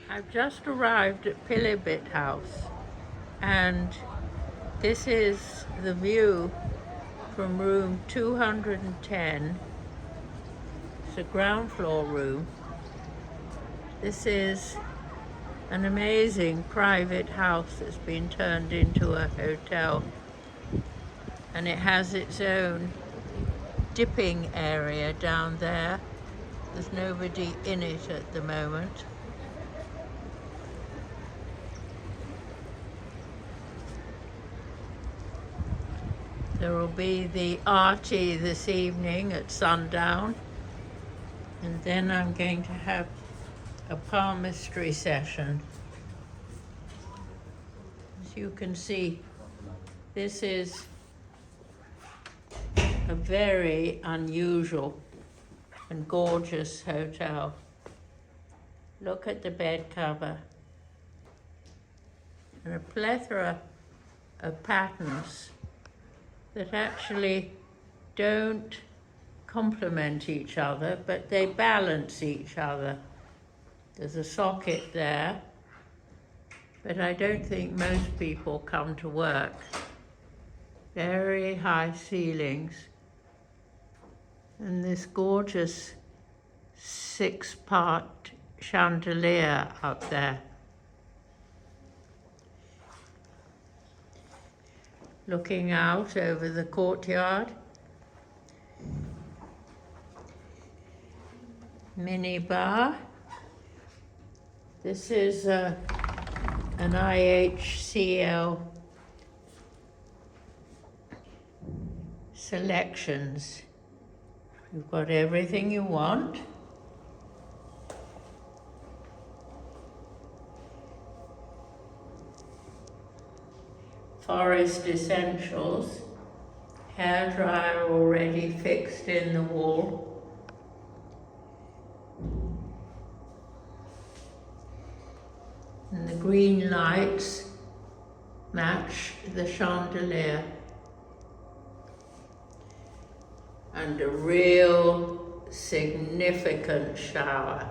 I've just arrived at Pilibhit House, and this is the view from room 210. It's a ground floor room. This is an amazing private house that's been turned into a hotel, and it has its own dipping area down there. There's nobody in it at the moment. There will be the arty this evening at sundown, and then I'm going to have a palmistry session. As you can see, this is a very unusual and gorgeous hotel. Look at the bed cover and a plethora of patterns that actually don't complement each other, but they balance each other. There's a socket there, but I don't think most people come to work. Very high ceilings, and this gorgeous 6-part chandelier up there. Looking out over the courtyard. Mini bar. This is an IHCL SeleQtions. You've got everything you want. Forest essentials. Hairdryer already fixed in the wall. And the green lights match the chandelier. And a real significant shower.